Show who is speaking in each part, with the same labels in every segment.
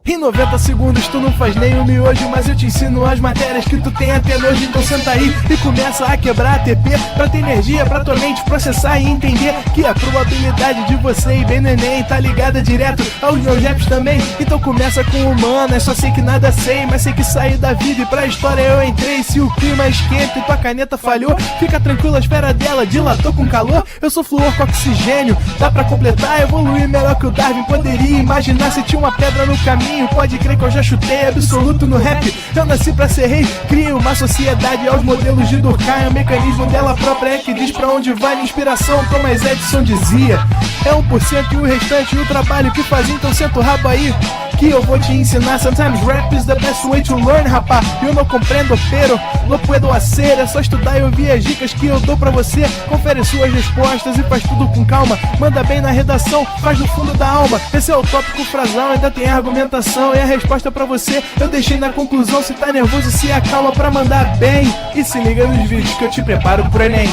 Speaker 1: Em 90 segundos tu não faz nem um miojo, mas eu te ensino as matérias que tu tem até nojo. Então senta aí e começa a quebrar a TP pra ter energia pra tua mente processar e entender que a probabilidade de você ir bem no Enem tá ligada direto aos meus raps também. Então começa com humanas, só sei que nada sei, mas sei que saí da vida e pra história eu entrei. Se o clima esquenta e tua caneta falhou, fica tranquilo, a esfera dela dilatou com calor. Eu sou flúor com oxigênio, dá pra completar, evoluir melhor que o Darwin poderia imaginar. Se tinha uma pedra no caminho, pode crer que eu já chutei absoluto no rap. Eu nasci pra ser rei, criei uma sociedade aos modelos de Durkheim. O mecanismo dela própria é que diz pra onde vai minha inspiração. Thomas Edison dizia, é 1% e o restante o trabalho que fazia. Então senta o rabo aí que eu vou te ensinar. Sometimes rap is the best way to learn, rapá. Eu não compreendo, pero não puedo hacer. É só estudar e ouvir as dicas que eu dou pra você. Confere suas respostas e faz tudo com calma. Manda bem na redação, faz no fundo da alma. Esse é o tópico frasal, ainda tem argumentação. E a resposta pra você eu deixei na conclusão. Se tá nervoso, se acalma pra mandar bem. E se liga nos vídeos que eu te preparo pro Enem.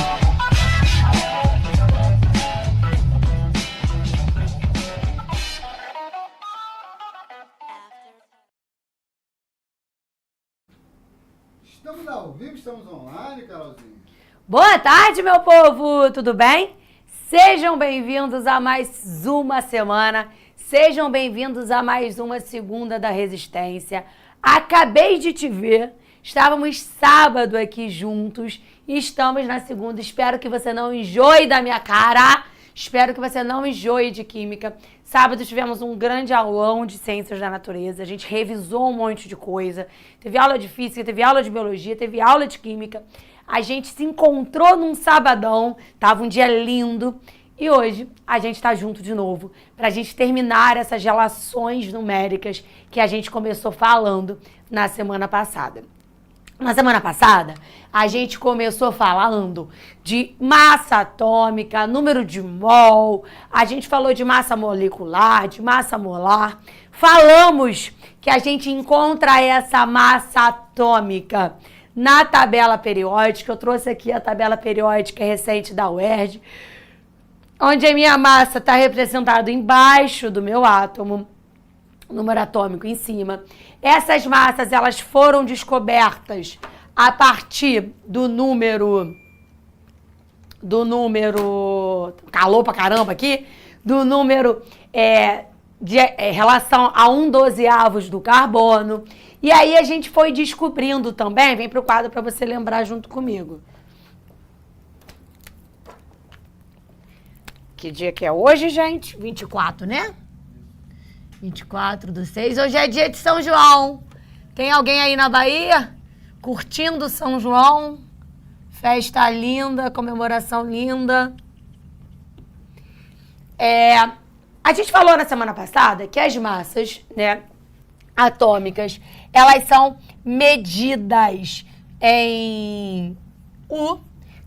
Speaker 2: Estamos ao vivo, estamos online, Carolzinha.
Speaker 3: Boa tarde, meu povo! Tudo bem? Sejam bem-vindos a mais uma semana. Sejam bem-vindos a mais uma segunda da Resistência. Acabei de te ver. Estávamos sábado aqui juntos e estamos na segunda. Espero que você não enjoe da minha cara. Espero que você não enjoe de química. Sábado tivemos um grande aulão de ciências da natureza. A gente revisou um monte de coisa. Teve aula de física, teve aula de biologia, teve aula de química. A gente se encontrou num sabadão. Tava um dia lindo. E hoje a gente tá junto de novo pra gente terminar essas relações numéricas que a gente começou falando na semana passada. Na semana passada, a gente começou falando de massa atômica, número de mol, a gente falou de massa molecular, de massa molar. Falamos que a gente encontra essa massa atômica na tabela periódica. Eu trouxe aqui a tabela periódica recente da UERJ, onde a minha massa está representada embaixo do meu átomo, número atômico em cima. Essas massas, elas foram descobertas a partir do número calor pra caramba aqui, do número de relação a 1/12 do carbono. E aí a gente foi descobrindo também, vem pro quadro para você lembrar junto comigo. Que dia que é hoje, gente? 24, né? 24/6. Hoje é dia de São João. Tem alguém aí na Bahia curtindo São João? Festa linda, comemoração linda. A gente falou na semana passada que as massas, né, atômicas, elas são medidas em U.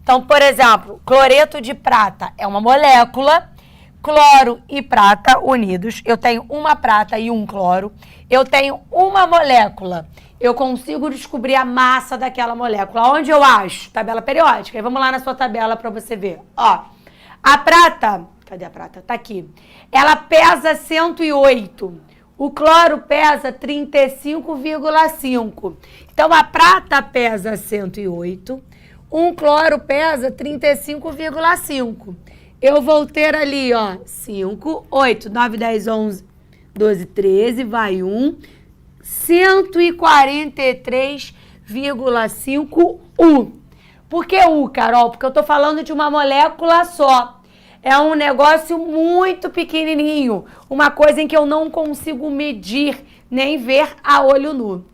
Speaker 3: Então, por exemplo, cloreto de prata é uma molécula. Cloro e prata unidos, eu tenho uma prata e um cloro, eu tenho uma molécula, eu consigo descobrir a massa daquela molécula. Onde eu acho? Tabela periódica. E vamos lá na sua tabela para você ver. Ó, a prata, cadê a prata? Tá aqui. Ela pesa 108, o cloro pesa 35,5. Então, a prata pesa 108, um cloro pesa 35,5. Eu vou ter ali, ó, 5, 8, 9, 10, 11, 12, 13, vai 1, 143,5 U. Por que U, Carol? Porque eu tô falando de uma molécula só. É um negócio muito pequenininho, uma coisa em que eu não consigo medir nem ver a olho nu.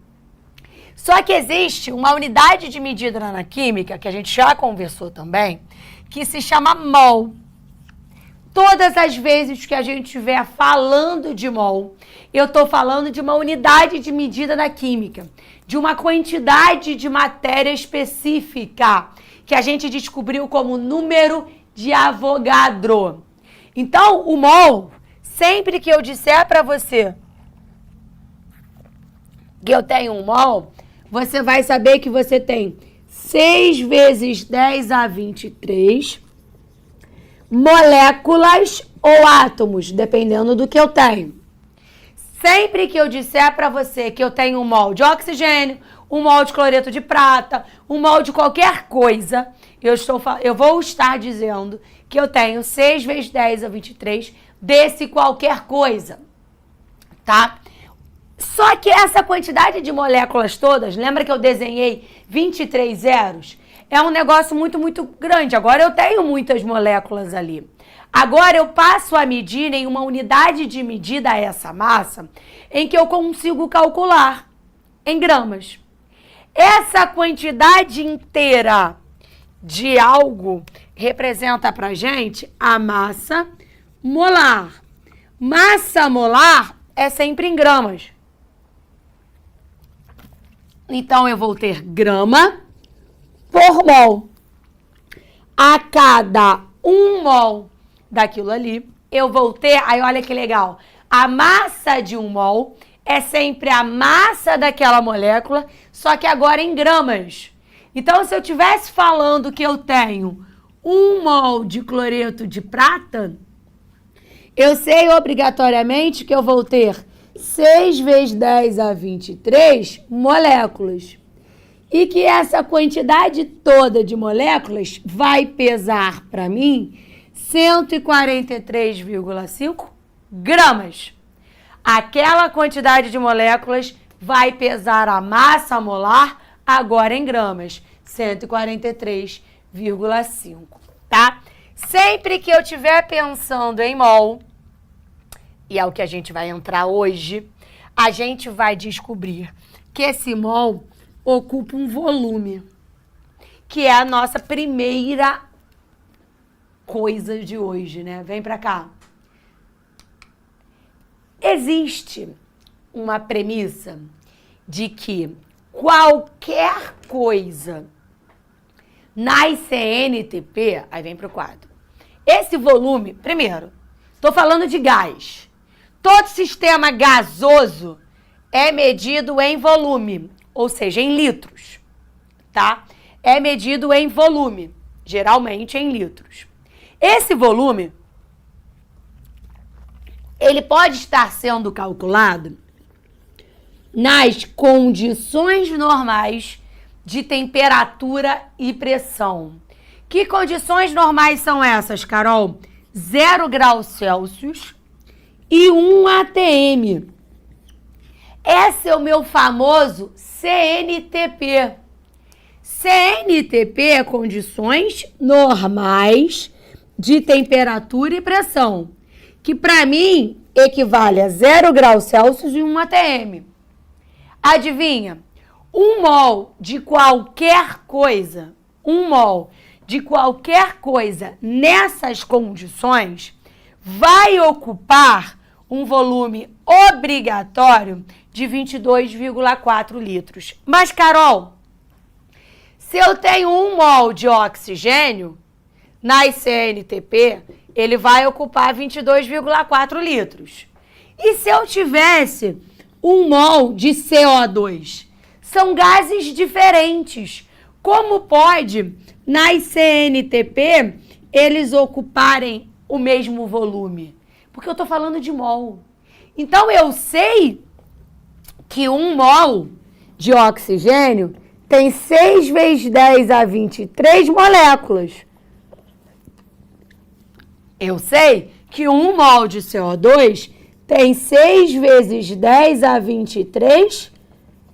Speaker 3: Só que existe uma unidade de medida na química, que a gente já conversou também, que se chama mol. Todas as vezes que a gente estiver falando de mol, eu estou falando de uma unidade de medida na química, de uma quantidade de matéria específica, que a gente descobriu como número de Avogadro. Então, o mol, sempre que eu disser para você que eu tenho um mol, você vai saber que você tem 6 vezes 10 a 23 moléculas ou átomos, dependendo do que eu tenho. Sempre que eu disser para você que eu tenho um mol de oxigênio, um mol de cloreto de prata, um mol de qualquer coisa, eu vou estar dizendo que eu tenho 6 vezes 10 a 23 desse qualquer coisa, tá? Só que essa quantidade de moléculas todas, lembra que eu desenhei 23 zeros? É um negócio muito, muito grande. Agora eu tenho muitas moléculas ali. Agora eu passo a medir em uma unidade de medida essa massa em que eu consigo calcular em gramas. Essa quantidade inteira de algo representa pra gente a massa molar. Massa molar é sempre em gramas. Então, eu vou ter grama por mol. A cada 1 mol daquilo ali, eu vou ter... Aí, olha que legal. A massa de 1 mol é sempre a massa daquela molécula, só que agora em gramas. Então, se eu estivesse falando que eu tenho 1 mol de cloreto de prata, eu sei obrigatoriamente que eu vou ter 6 vezes 10 a 23 moléculas. E que essa quantidade toda de moléculas vai pesar para mim 143,5 gramas. Aquela quantidade de moléculas vai pesar a massa molar agora em gramas, 143,5, tá? Sempre que eu estiver pensando em mol, e é o que a gente vai entrar hoje, a gente vai descobrir que esse mol ocupa um volume, que é a nossa primeira coisa de hoje, né? Vem pra cá. Existe uma premissa de que qualquer coisa na CNTP, aí vem pro quadro. Esse volume, primeiro, tô falando de gás. Todo sistema gasoso é medido em volume, ou seja, em litros, tá? É medido em volume, geralmente em litros. Esse volume, ele pode estar sendo calculado nas condições normais de temperatura e pressão. Que condições normais são essas, Carol? 0 graus Celsius e 1 atm. Esse é o meu famoso CNTP. CNTP é condições normais de temperatura e pressão, que para mim equivale a 0 graus Celsius e 1 atm. Adivinha? 1 mol de qualquer coisa, 1 mol de qualquer coisa nessas condições vai ocupar um volume obrigatório de 22,4 litros. Mas, Carol, se eu tenho 1 mol de oxigênio, na CNTP, ele vai ocupar 22,4 litros. E se eu tivesse 1 mol de CO2? São gases diferentes. Como pode, nas CNTP, eles ocuparem o mesmo volume? Porque eu estou falando de mol. Então, eu sei que 1 mol de oxigênio tem 6 vezes 10 a 23 moléculas. Eu sei que 1 mol de CO2 tem 6 vezes 10 a 23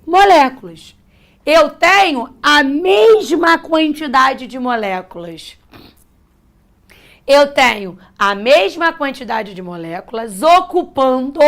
Speaker 3: moléculas. Eu tenho a mesma quantidade de moléculas. Eu tenho a mesma quantidade de moléculas ocupando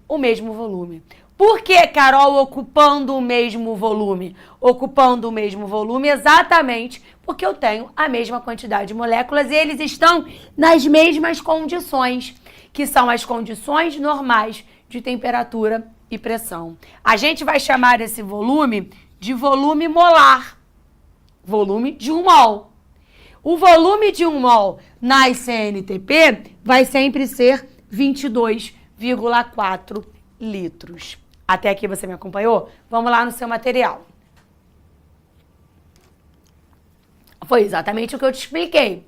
Speaker 3: o mesmo volume. Por que, Carol, ocupando o mesmo volume? Ocupando o mesmo volume exatamente porque eu tenho a mesma quantidade de moléculas e eles estão nas mesmas condições, que são as condições normais de temperatura e pressão. A gente vai chamar esse volume de volume molar, volume de 1 mol. O volume de 1 mol na CNTP vai sempre ser 22,4 litros. Até aqui você me acompanhou? Vamos lá no seu material. Foi exatamente o que eu te expliquei.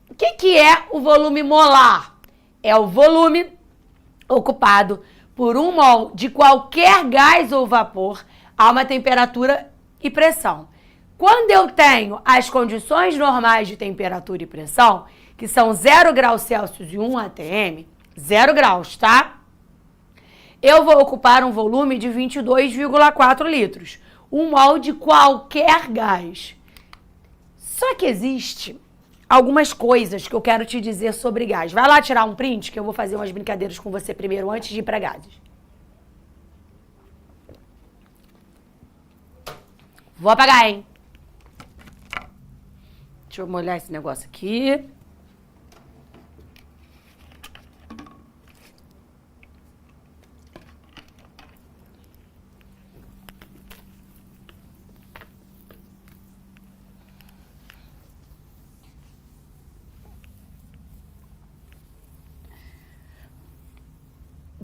Speaker 3: O que é o volume molar? É o volume ocupado por 1 mol de qualquer gás ou vapor a uma temperatura e pressão. Quando eu tenho as condições normais de temperatura e pressão, que são 0 graus Celsius e 1 atm, 0 graus, tá? Eu vou ocupar um volume de 22,4 litros. 1 mol de qualquer gás. Só que existe algumas coisas que eu quero te dizer sobre gás. Vai lá tirar um print que eu vou fazer umas brincadeiras com você primeiro, antes de ir para gases. Vou apagar, hein? Deixa eu molhar esse negócio aqui.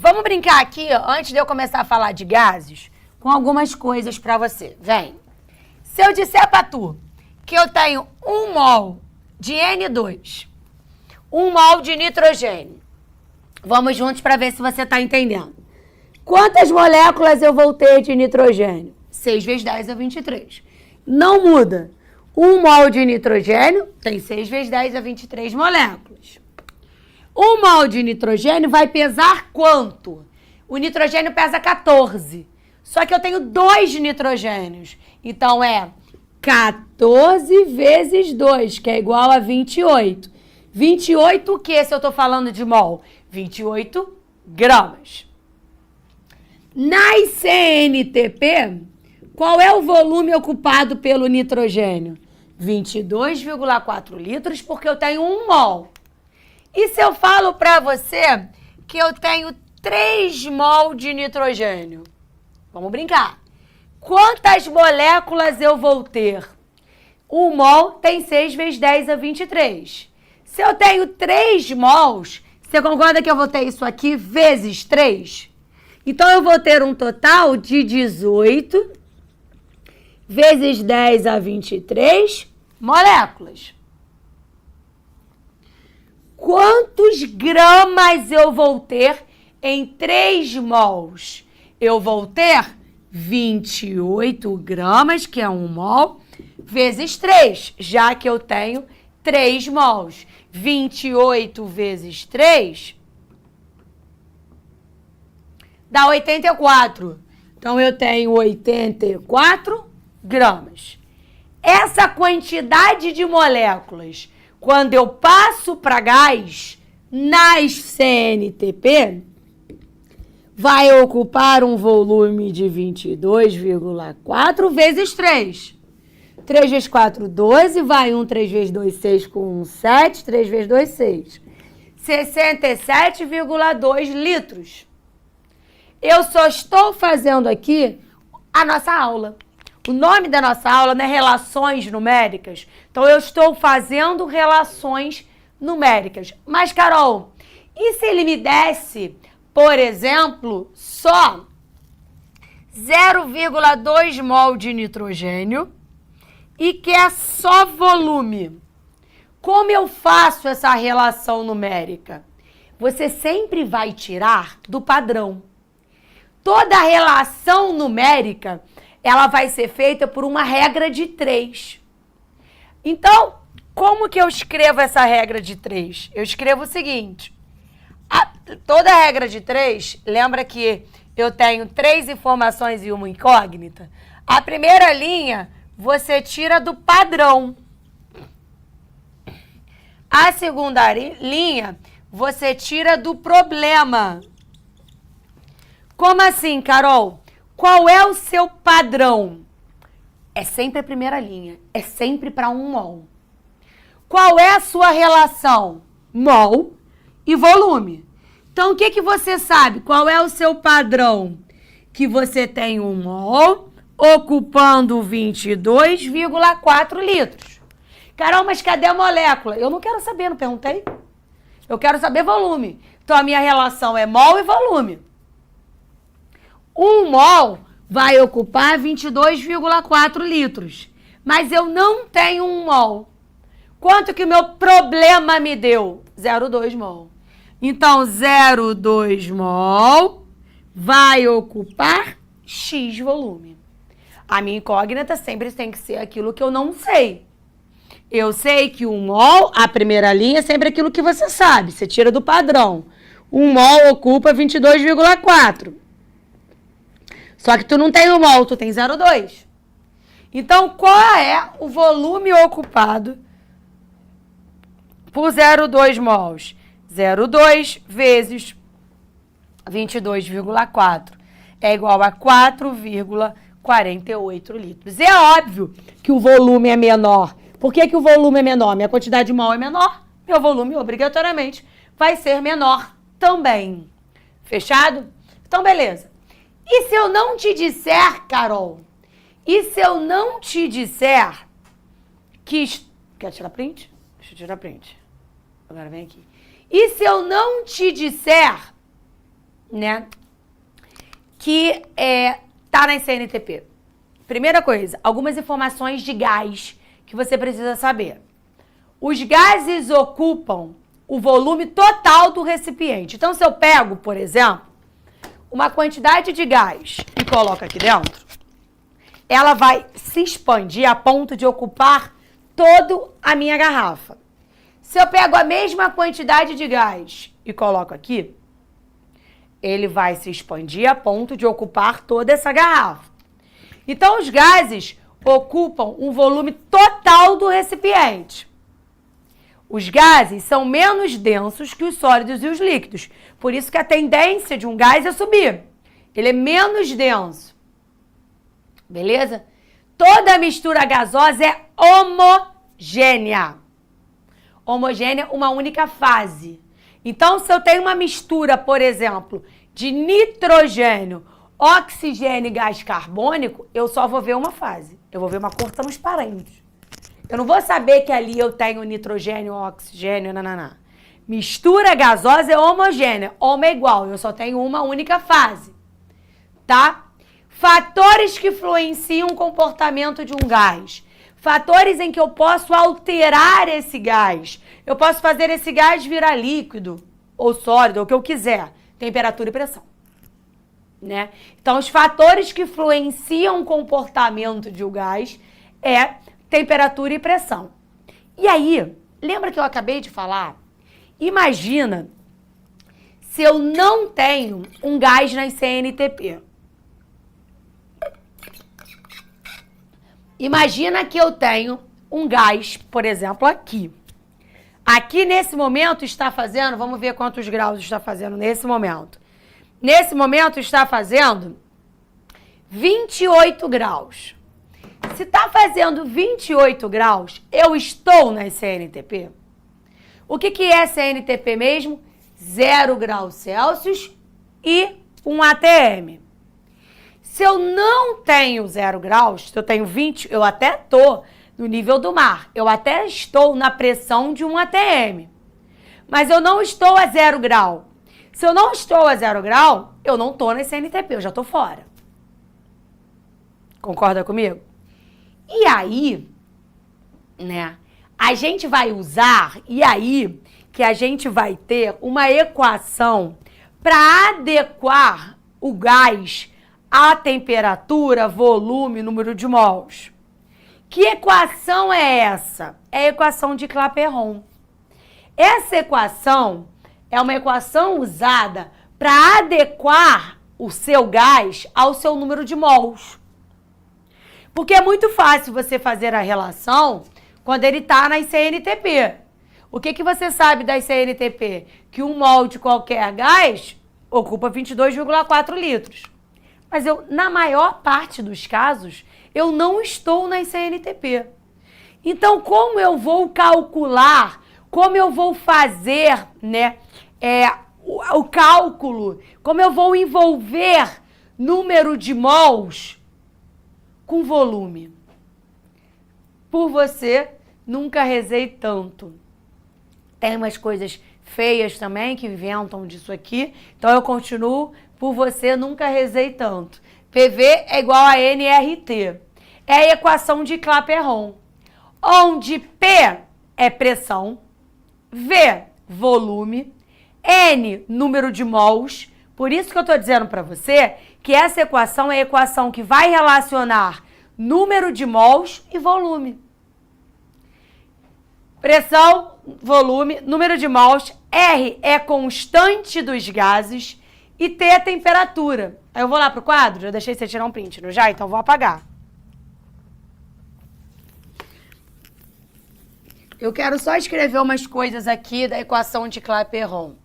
Speaker 3: Vamos brincar aqui, antes de eu começar a falar de gases, com algumas coisas pra você. Vem. Se eu disser pra tu que eu tenho 1 mol de N2, 1 mol de nitrogênio, vamos juntos pra ver se você tá entendendo. Quantas moléculas eu vou ter de nitrogênio? 6 vezes 10 é 23. Não muda. 1 mol de nitrogênio tem 6 vezes 10 é 23 moléculas. 1 mol de nitrogênio vai pesar quanto? O nitrogênio pesa 14. Só que eu tenho 2 nitrogênios. Então, é 14 vezes 2, que é igual a 28. 28 o que se eu estou falando de mol? 28 gramas. Nas CNTP, qual é o volume ocupado pelo nitrogênio? 22,4 litros, porque eu tenho 1 mol. E se eu falo para você que eu tenho 3 mol de nitrogênio? Vamos brincar. Quantas moléculas eu vou ter? 1 mol tem 6 vezes 10 a 23. Se eu tenho 3 mols, você concorda que eu vou ter isso aqui vezes 3? Então, eu vou ter um total de 18 vezes 10 a 23 moléculas. Quantos gramas eu vou ter em 3 mols? Eu vou ter 28 gramas, que é 1 mol, vezes 3, já que eu tenho 3 mols. 28 vezes 3 dá 84. Então, eu tenho 84 gramas. Essa quantidade de moléculas, quando eu passo para gás, nas CNTP, vai ocupar um volume de 22,4 vezes 3. 3 vezes 4, 12, vai 1, 3 vezes 2, 6, com 1, 7, 3 vezes 2, 6. 67,2 litros. Eu só estou fazendo aqui a nossa aula. O nome da nossa aula não é Relações Numéricas. Então, eu estou fazendo relações numéricas. Mas, Carol, e se ele me desse, por exemplo, só 0,2 mol de nitrogênio e que é só volume? Como eu faço essa relação numérica? Você sempre vai tirar do padrão. Toda relação numérica, ela vai ser feita por uma regra de 3. Então, como que eu escrevo essa regra de 3? Eu escrevo o seguinte: toda regra de 3, lembra que eu tenho 3 informações e uma incógnita? A primeira linha, você tira do padrão. A segunda linha, você tira do problema. Como assim, Carol? Qual é o seu padrão? É sempre a primeira linha. É sempre para 1 mol. Qual é a sua relação? Mol e volume. Então, o que que você sabe? Qual é o seu padrão? Que você tem 1 mol ocupando 22,4 litros. Carol, mas cadê a molécula? Eu não quero saber, não perguntei. Eu quero saber volume. Então, a minha relação é mol e volume. 1 mol vai ocupar 22,4 litros. mas eu não tenho 1 mol. Quanto que o meu problema me deu? 0,2 mol. Então, 0,2 mol vai ocupar X volume. A minha incógnita sempre tem que ser aquilo que eu não sei. Eu sei que 1 mol, a primeira linha, é sempre aquilo que você sabe. Você tira do padrão. 1 mol ocupa 22,4. Só que tu não tem 1 mol, tu tem 0,2. Então, qual é o volume ocupado por 0,2 mols? 0,2 vezes 22,4 é igual a 4,48 litros. É óbvio que o volume é menor. Por que o volume é menor? Minha quantidade de mol é menor, meu volume obrigatoriamente vai ser menor também. Fechado? Então, beleza. E se eu não te disser, Carol? E se eu não te disser que... Quer tirar print? Deixa eu tirar print. Agora vem aqui. E se eu não te disser, né, que tá na CNTP? Primeira coisa, algumas informações de gás que você precisa saber. Os gases ocupam o volume total do recipiente. Então, se eu pego, por exemplo, uma quantidade de gás e coloco aqui dentro, ela vai se expandir a ponto de ocupar toda a minha garrafa. Se eu pego a mesma quantidade de gás e coloco aqui, ele vai se expandir a ponto de ocupar toda essa garrafa. Então, os gases ocupam um volume total do recipiente. Os gases são menos densos que os sólidos e os líquidos. Por isso que a tendência de um gás é subir. Ele é menos denso. Beleza? Toda mistura gasosa é homogênea. Homogênea, uma única fase. Então, se eu tenho uma mistura, por exemplo, de nitrogênio, oxigênio e gás carbônico, eu só vou ver uma fase. Eu vou ver uma cor transparente. Eu não vou saber que ali eu tenho nitrogênio, oxigênio, nananá. Mistura gasosa é homogênea. Homo é igual, eu só tenho uma única fase. Tá? Fatores que influenciam o comportamento de um gás. Fatores em que eu posso alterar esse gás. Eu posso fazer esse gás virar líquido ou sólido, ou o que eu quiser. Temperatura e pressão. Né? Então, os fatores que influenciam o comportamento de um gás é temperatura e pressão. E aí, lembra que eu acabei de falar? Imagina se eu não tenho um gás na CNTP. Imagina que eu tenho um gás, por exemplo, aqui. Aqui, nesse momento, está fazendo... Vamos ver quantos graus está fazendo nesse momento. Nesse momento, está fazendo 28 graus. Se está fazendo 28 graus, eu estou na CNTP? O que é CNTP mesmo? 0 graus Celsius e 1 atm. Se eu não tenho 0 graus, se eu tenho 20, eu até estou no nível do mar. Eu até estou na pressão de 1 atm. Mas eu não estou a 0 grau. Se eu não estou a 0 grau, eu não estou na CNTP, eu já estou fora. Concorda comigo? E aí, né, a gente vai usar, e aí que a gente vai ter uma equação para adequar o gás à temperatura, volume, número de mols. Que equação é essa? É a equação de Clapeyron. Essa equação é uma equação usada para adequar o seu gás ao seu número de mols. Porque é muito fácil você fazer a relação quando ele está nas CNTP. O que você sabe das CNTP? Que 1 mol de qualquer gás ocupa 22,4 litros. Mas eu, na maior parte dos casos, eu não estou nas CNTP. Então, como eu vou calcular, como eu vou fazer, né, o cálculo, como eu vou envolver número de mols com volume? Por você, nunca rezei tanto. Tem umas coisas feias também que inventam disso aqui. Então eu continuo, por você, nunca rezei tanto. PV é igual a NRT. é a equação de Clapeyron, onde P é pressão, V, volume, N, número de mols. Por isso que eu estou dizendo para você que essa equação é a equação que vai relacionar número de mols e volume. Pressão, volume, número de mols, R é constante dos gases e T é temperatura. Aí eu vou lá pro quadro, já deixei você tirar um print, não já? Então vou apagar. Eu quero só escrever umas coisas aqui da equação de Clapeyron.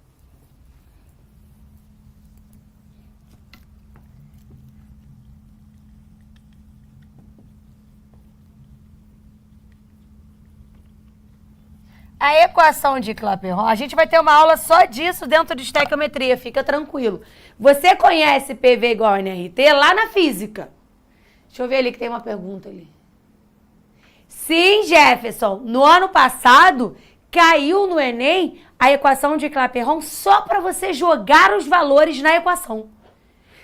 Speaker 3: A equação de Clapeyron, a gente vai ter uma aula só disso dentro de estequiometria, fica tranquilo. Você conhece PV igual a nRT lá na física. Deixa eu ver ali que tem uma pergunta ali. Sim, Jefferson, no ano passado caiu no Enem a equação de Clapeyron só para você jogar os valores na equação.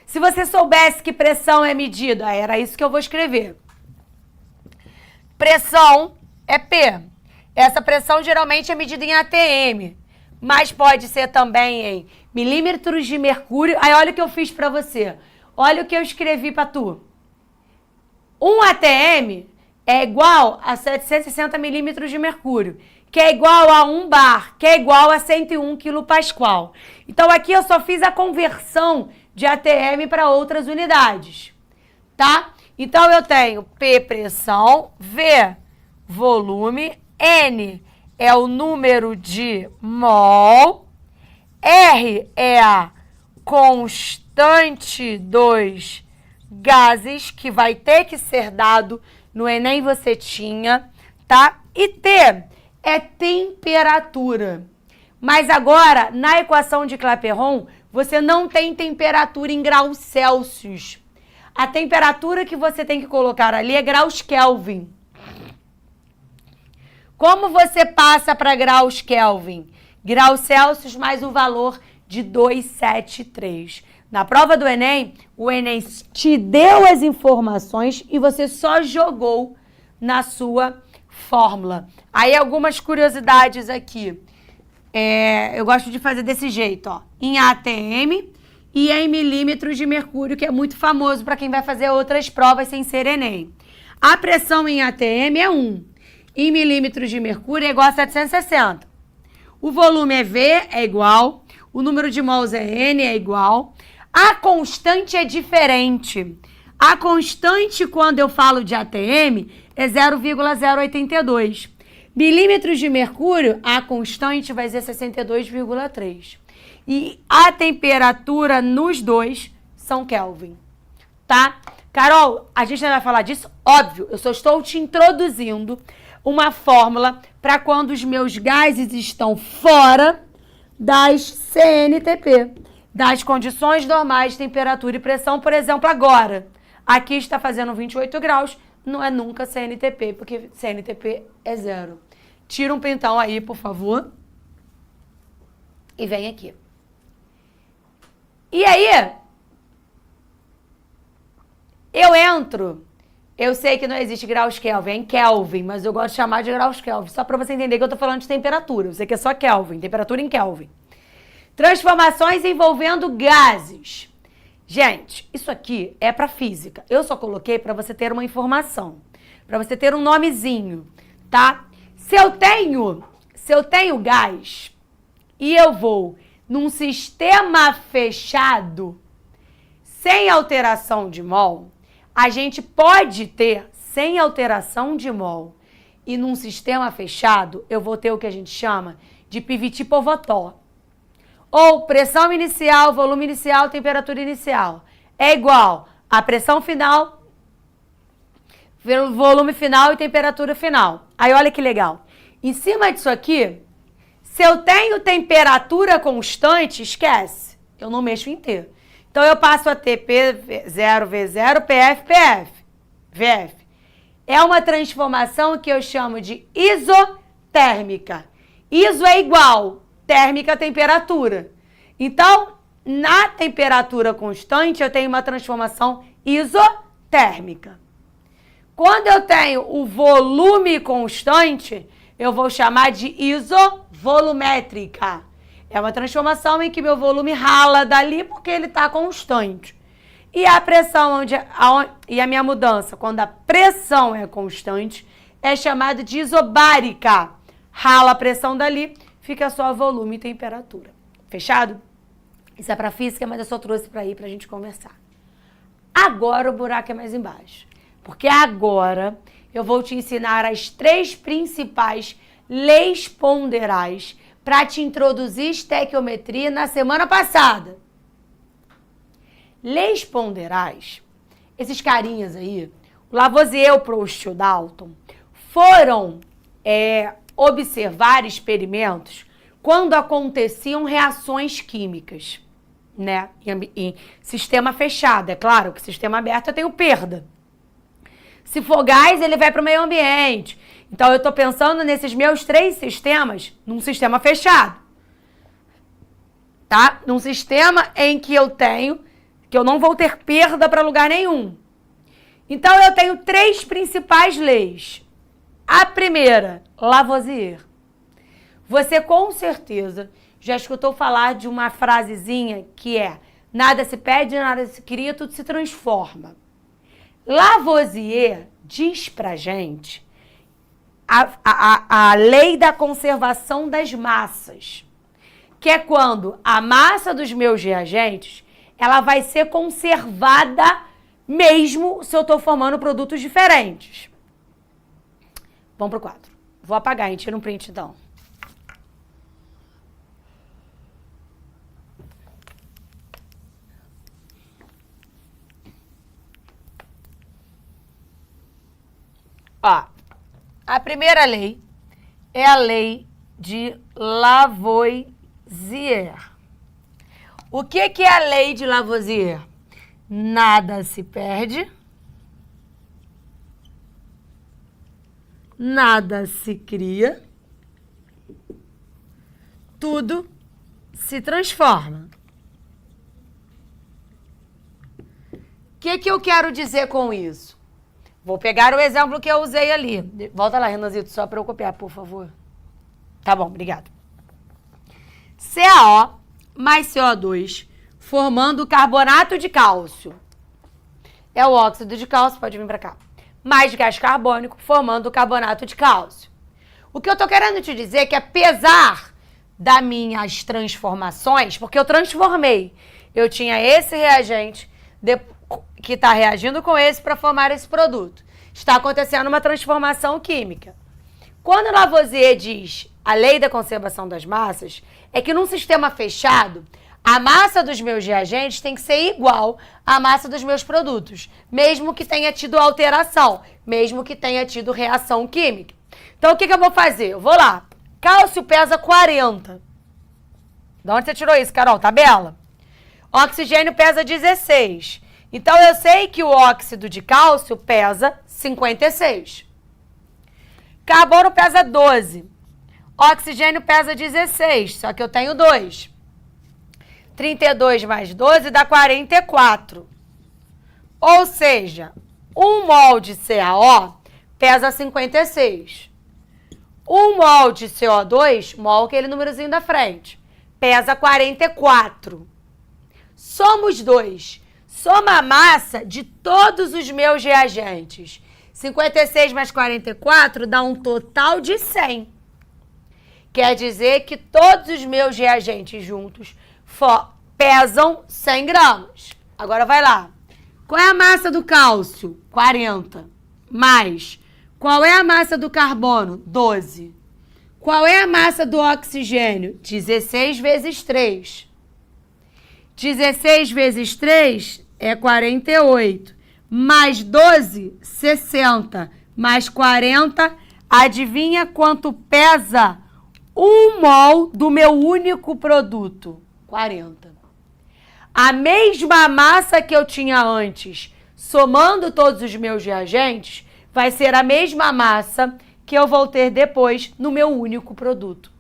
Speaker 3: Se você soubesse que pressão é medida, era isso que eu vou escrever. Pressão é P. Essa pressão geralmente é medida em ATM, mas pode ser também em milímetros de mercúrio. Aí olha o que eu fiz para você. Olha o que eu escrevi para tu. 1 ATM é igual a 760 milímetros de mercúrio, que é igual a 1 bar, que é igual a 101 quilopascal. Então aqui eu só fiz a conversão de ATM para outras unidades, tá? Então eu tenho P, pressão, V, volume, N é o número de mol, R é a constante dos gases, que vai ter que ser dado no Enem, você tinha, tá? E T é temperatura. Mas agora, na equação de Clapeyron, você não tem temperatura em graus Celsius. A temperatura que você tem que colocar ali é graus Kelvin. Como você passa para graus Kelvin? Graus Celsius mais o valor de 273. Na prova do Enem, o Enem te deu as informações e você só jogou na sua fórmula. Aí algumas curiosidades aqui. Eu gosto de fazer desse jeito, ó. Em ATM e em milímetros de mercúrio, que é muito famoso para quem vai fazer outras provas sem ser Enem. A pressão em ATM é 1. Em milímetros de mercúrio é igual a 760. O volume é V, é igual. O número de mols é N, é igual. A constante é diferente. A constante, quando eu falo de ATM, é 0,082. Milímetros de mercúrio, a constante vai ser 62,3. E a temperatura nos dois são Kelvin, tá? Carol, a gente não vai falar disso? Óbvio, eu só estou te introduzindo uma fórmula para quando os meus gases estão fora das CNTP, das condições normais de temperatura e pressão. Por exemplo, agora, aqui está fazendo 28 graus, não é nunca CNTP, porque CNTP é 0. Tira um printão aí, por favor, e vem aqui. E aí, eu sei que não existe graus Kelvin, é em Kelvin, mas eu gosto de chamar de graus Kelvin, só para você entender que eu estou falando de temperatura. Eu sei que é só Kelvin, temperatura em Kelvin. Transformações envolvendo gases. Gente, isso aqui é para física. Eu só coloquei para você ter uma informação, para você ter um nomezinho, tá? Se eu tenho gás e eu vou num sistema fechado, sem alteração de mol, a gente pode ter sem alteração de mol. E num sistema fechado, eu vou ter o que a gente chama de pivot-povotó. Ou pressão inicial, volume inicial, temperatura inicial. É igual a pressão final, volume final e temperatura final. Aí olha que legal. Em cima disso aqui, se eu tenho temperatura constante, esquece. Eu não mexo em T. Então eu passo a ter P0, V0, PF, PF, VF. É uma transformação que eu chamo de isotérmica. Iso é igual, térmica, temperatura. Então, na temperatura constante, eu tenho uma transformação isotérmica. Quando eu tenho o volume constante, eu vou chamar de isovolumétrica. É uma transformação em que meu volume rala dali porque ele está constante. E a pressão, e a minha mudança, quando a pressão é constante, é chamada de isobárica. Rala a pressão dali, fica só volume e temperatura. Fechado? Isso é para física, mas eu só trouxe para aí para a gente conversar. Agora o buraco é mais embaixo. Porque agora eu vou te ensinar as 3 principais leis ponderais para te introduzir estequiometria na semana passada. Leis ponderais, esses carinhas aí, o Lavoisier, o Proust e o Dalton, foram observar experimentos quando aconteciam reações químicas, né? Em sistema fechado, é claro que sistema aberto eu tenho perda. Se for gás, ele vai para o meio ambiente. Então, eu estou pensando nesses meus 3 sistemas num sistema fechado. Tá? Num sistema em que eu não vou ter perda para lugar nenhum. Então, eu tenho 3 principais leis. A primeira, Lavoisier. Você, com certeza, já escutou falar de uma frasezinha que é: nada se perde, nada se cria, tudo se transforma. Lavoisier diz pra gente a lei da conservação das massas, que é quando a massa dos meus reagentes ela vai ser conservada mesmo se eu estou formando produtos diferentes. Vamos pro quadro. Vou apagar, a gente tira um print então. Ó, a primeira lei é a lei de Lavoisier. O que é a lei de Lavoisier? Nada se perde, nada se cria, tudo se transforma. O que eu quero dizer com isso? Vou pegar o exemplo que eu usei ali. Volta lá, Renanzito, só para eu copiar, por favor. Tá bom, obrigado. CaO mais CO2, formando carbonato de cálcio. É o óxido de cálcio, pode vir para cá. Mais gás carbônico, formando o carbonato de cálcio. O que eu tô querendo te dizer é que, apesar das minhas transformações, porque eu transformei, eu tinha esse reagente que está reagindo com esse para formar esse produto. Está acontecendo uma transformação química. Quando Lavoisier diz a lei da conservação das massas, é que num sistema fechado, a massa dos meus reagentes tem que ser igual à massa dos meus produtos, mesmo que tenha tido alteração, mesmo que tenha tido reação química. Então, o que eu vou fazer? Eu vou lá. Cálcio pesa 40. De onde você tirou isso, Carol? Tabela? Oxigênio pesa 16. Então, eu sei que o óxido de cálcio pesa 56. Carbono pesa 12. Oxigênio pesa 16, só que eu tenho 2. 32 mais 12 dá 44. Ou seja, 1 mol de CaO pesa 56. 1 mol de CO2, mol aquele númerozinho da frente, pesa 44. Somos 2. Soma a massa de todos os meus reagentes. 56 mais 44 dá um total de 100. Quer dizer que todos os meus reagentes juntos pesam 100 gramas. Agora vai lá. Qual é a massa do cálcio? 40. Mais. Qual é a massa do carbono? 12. Qual é a massa do oxigênio? 16 vezes 3. 16 vezes 3 é 48. Mais 12, 60. Mais 40, adivinha quanto pesa 1 mol do meu único produto? 40. A mesma massa que eu tinha antes, somando todos os meus reagentes, vai ser a mesma massa que eu vou ter depois no meu único produto.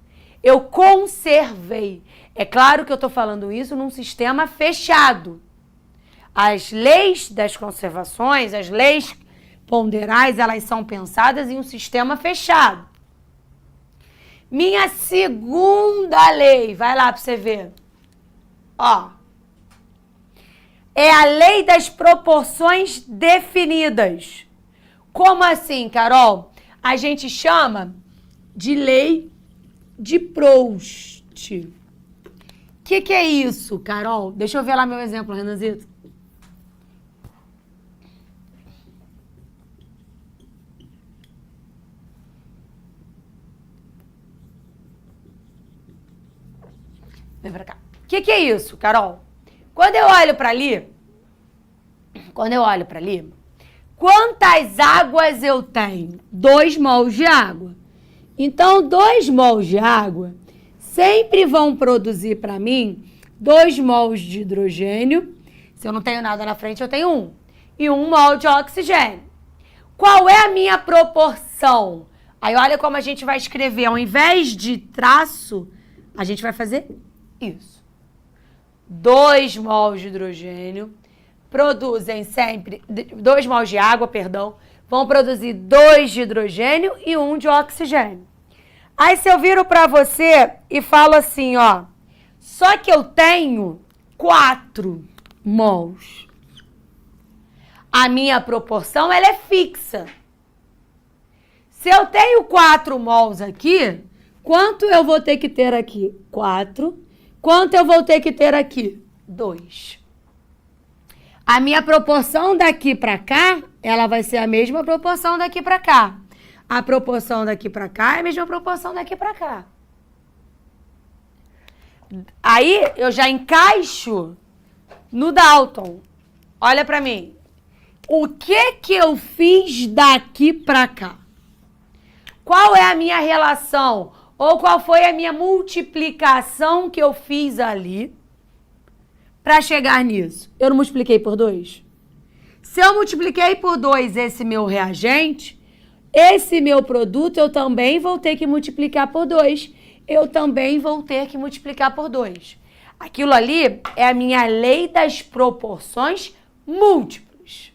Speaker 3: Eu conservei. É claro que eu estou falando isso num sistema fechado. As leis das conservações, as leis ponderais, elas são pensadas em um sistema fechado. Minha segunda lei, vai lá para você ver. Ó, é a lei das proporções definidas. Como assim, Carol? A gente chama de lei de Proust. O que é isso, Carol? Deixa eu ver lá meu exemplo, Renanzito. Vem pra cá. O que é isso, Carol? Quando eu olho pra ali, quantas águas eu tenho? 2 mols de água. Então, 2 mols de água sempre vão produzir para mim 2 mols de hidrogênio. Se eu não tenho nada na frente, eu tenho 1. E 1 mol de oxigênio. Qual é a minha proporção? Aí olha como a gente vai escrever. Ao invés de traço, a gente vai fazer isso. 2 mols de hidrogênio produzem sempre... 2 mols de água, perdão. Vão produzir 2 de hidrogênio e 1 de oxigênio. Aí se eu viro para você e falo assim, ó, só que eu tenho 4 mols. A minha proporção, ela é fixa. Se eu tenho 4 mols aqui, quanto eu vou ter que ter aqui? 4. Quanto eu vou ter que ter aqui? 2. A minha proporção daqui para cá, ela vai ser a mesma proporção daqui para cá. A proporção daqui para cá é a mesma proporção daqui para cá. Aí eu já encaixo no Dalton. Olha para mim. O que eu fiz daqui para cá? Qual é a minha relação? Ou qual foi a minha multiplicação que eu fiz ali para chegar nisso? Eu não multipliquei por 2? Se eu multipliquei por 2 esse meu reagente, esse meu produto eu também vou ter que multiplicar por 2. Eu também vou ter que multiplicar por 2. Aquilo ali é a minha lei das proporções múltiplas.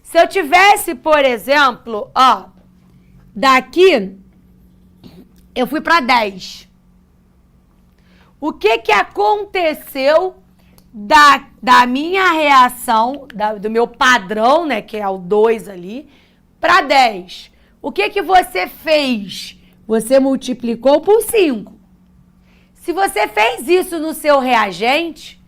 Speaker 3: Se eu tivesse, por exemplo, ó, daqui eu fui para 10. O que aconteceu da minha reação, do meu padrão, né, que é o 2 ali, para 10. O que você fez? Você multiplicou por 5. Se você fez isso no seu reagente,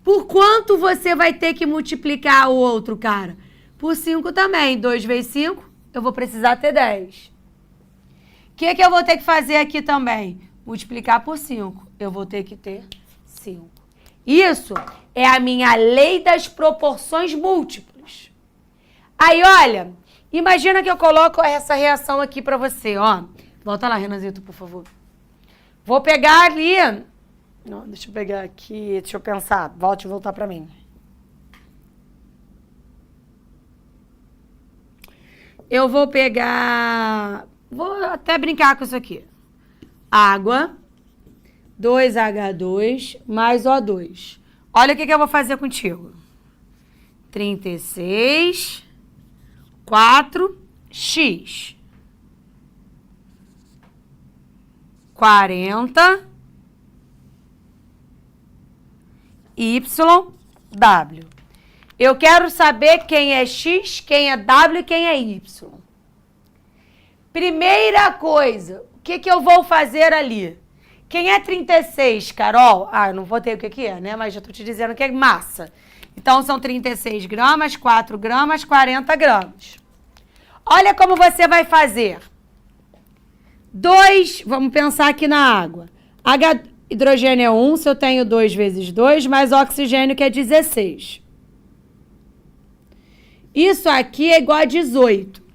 Speaker 3: por quanto você vai ter que multiplicar o outro, cara? Por 5 também. 2 vezes 5, eu vou precisar ter 10. O que eu vou ter que fazer aqui também? Multiplicar por 5. Eu vou ter que ter 5. Isso é a minha lei das proporções múltiplas. Aí, olha, imagina que eu coloco essa reação aqui pra você, ó. Volta lá, Renanzito, por favor. Vou pegar ali... Não, deixa eu pegar aqui, deixa eu pensar. Volte e voltar pra mim. Eu vou pegar... Vou até brincar com isso aqui. Água, 2H2 mais O2. Olha o que eu vou fazer contigo. 36, 4x. 40 YW. Eu quero saber quem é X, quem é W e quem é Y. Primeira coisa, o que eu vou fazer ali? Quem é 36, Carol? Ah, eu não vou ter o que é, né? Mas já tô te dizendo que é massa. Então, são 36 gramas, 4 gramas, 40 gramas. Olha como você vai fazer. 2, vamos pensar aqui na água. Hidrogênio é 1, se eu tenho 2 vezes 2, mais oxigênio que é 16. Isso aqui é igual a 18.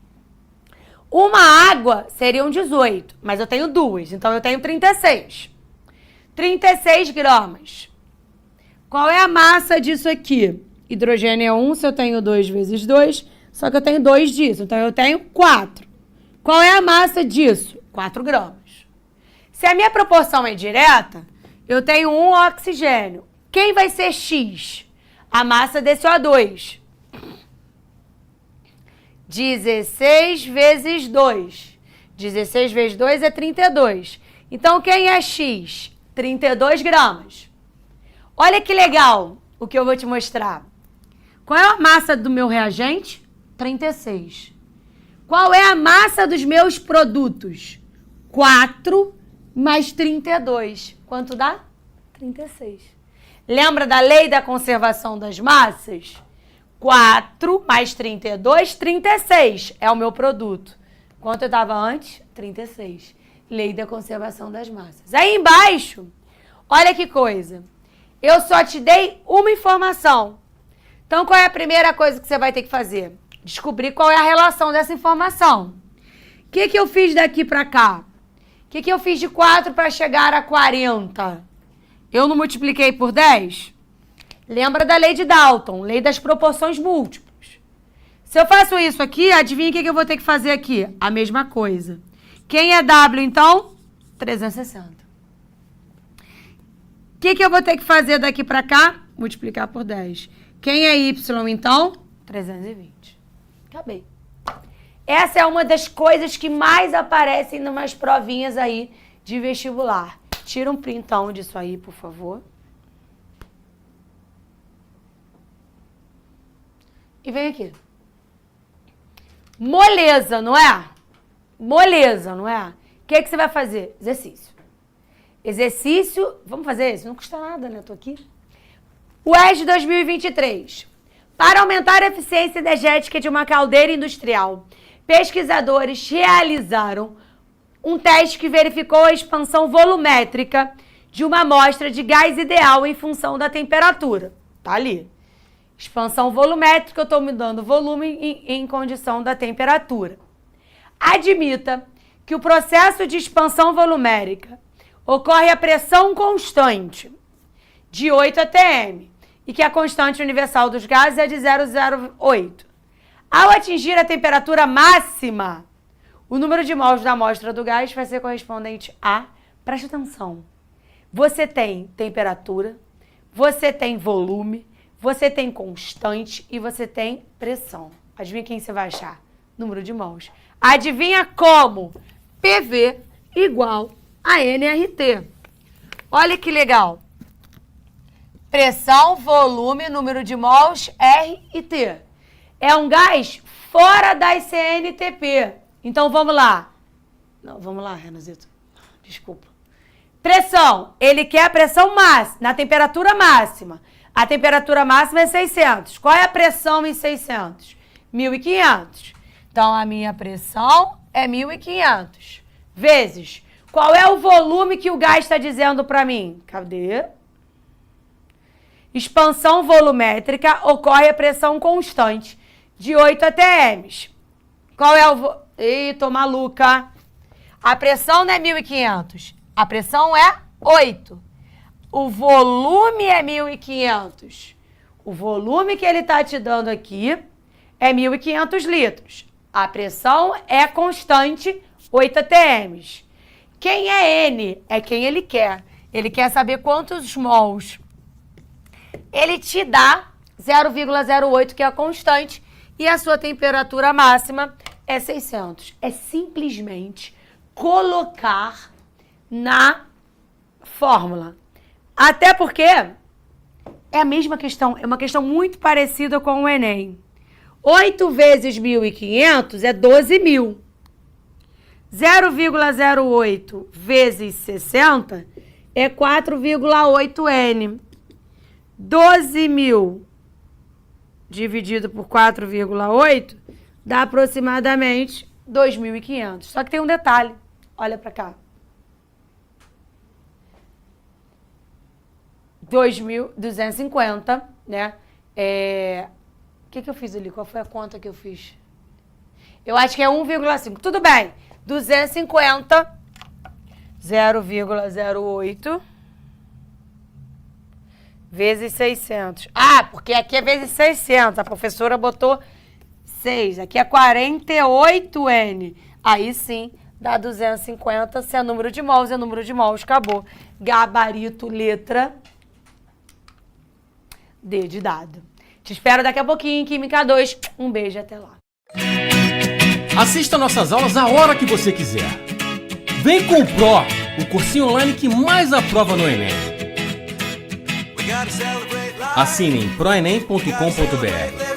Speaker 3: Uma água seria um 18, mas eu tenho 2, então eu tenho 36. 36 gramas. Qual é a massa disso aqui? Hidrogênio é 1, se eu tenho 2 vezes 2, só que eu tenho 2 disso, então eu tenho 4. Qual é a massa disso? 4 gramas. Se a minha proporção é direta, eu tenho 1 oxigênio. Quem vai ser X? A massa desse O2. 16 vezes 2. 16 vezes 2 é 32. Então, quem é X? 32 gramas. Olha que legal o que eu vou te mostrar. Qual é a massa do meu reagente? 36. Qual é a massa dos meus produtos? 4 mais 32. Quanto dá? 36. Lembra da lei da conservação das massas? 4 mais 32, 36 é o meu produto. Quanto eu estava antes? 36. Lei da conservação das massas. Aí embaixo, olha que coisa. Eu só te dei uma informação. Então, qual é a primeira coisa que você vai ter que fazer? Descobrir qual é a relação dessa informação. O que eu fiz daqui para cá? O que eu fiz de 4 para chegar a 40? Eu não multipliquei por 10? Lembra da lei de Dalton, lei das proporções múltiplas. Se eu faço isso aqui, adivinha o que eu vou ter que fazer aqui? A mesma coisa. Quem é W, então? 360. O que eu vou ter que fazer daqui para cá? Multiplicar por 10. Quem é Y, então? 320. Acabei. Essa é uma das coisas que mais aparecem em umas provinhas aí de vestibular. Tira um printão disso aí, por favor. E vem aqui. Moleza, não é? Moleza, não é? O que você vai fazer? Exercício. Exercício, vamos fazer isso? Não custa nada, né? Eu tô aqui. UERJ 2023. Para aumentar a eficiência energética de uma caldeira industrial, pesquisadores realizaram um teste que verificou a expansão volumétrica de uma amostra de gás ideal em função da temperatura. Tá ali. Expansão volumétrica, eu estou mudando o volume em condição da temperatura. Admita que o processo de expansão volumérica ocorre a pressão constante de 8 atm e que a constante universal dos gases é de 0,08. Ao atingir a temperatura máxima, o número de mols da amostra do gás vai ser correspondente a, preste atenção, você tem temperatura, você tem volume, você tem constante e você tem pressão. Adivinha quem você vai achar? Número de mols. Adivinha como? PV igual a nRT. Olha que legal. Pressão, volume, número de mols, R e T. É um gás fora da CNTP. Então, vamos lá. Não, vamos lá, Renazito. Desculpa. Pressão. Ele quer a pressão máxima, na temperatura máxima. A temperatura máxima é 600. Qual é a pressão em 600? 1.500. Então, a minha pressão é 1.500. Vezes. Qual é o volume que o gás está dizendo para mim? Cadê? Expansão volumétrica ocorre a pressão constante de 8 atm. Qual é o... Ih, tô maluca. A pressão não é 1.500. A pressão é 8. O volume é 1.500. O volume que ele está te dando aqui é 1.500 litros. A pressão é constante, 8 atm. Quem é N? É quem ele quer. Ele quer saber quantos mols. Ele te dá 0,08, que é a constante, e a sua temperatura máxima é 600. É simplesmente colocar na fórmula. Até porque é a mesma questão, é uma questão muito parecida com o Enem. 8 vezes 1.500 é 12.000. 0,08 vezes 60 é 4,8 N. 12.000 dividido por 4,8 dá aproximadamente 2.500. Só que tem um detalhe. Olha para cá. 2.250, né? O que eu fiz ali? Qual foi a conta que eu fiz? Eu acho que é 1,5. Tudo bem. 250, 0,08 vezes 600. Ah, porque aqui é vezes 600. A professora botou 6. Aqui é 48N. Aí sim, dá 250. Se é número de mols, é número de mols. Acabou. Gabarito, letra D de dado. Te espero daqui a pouquinho em Química 2. Um beijo, até lá.
Speaker 4: Assista nossas aulas a hora que você quiser. Vem com o Pro, o cursinho online que mais aprova no Enem. Assine em proenem.com.br.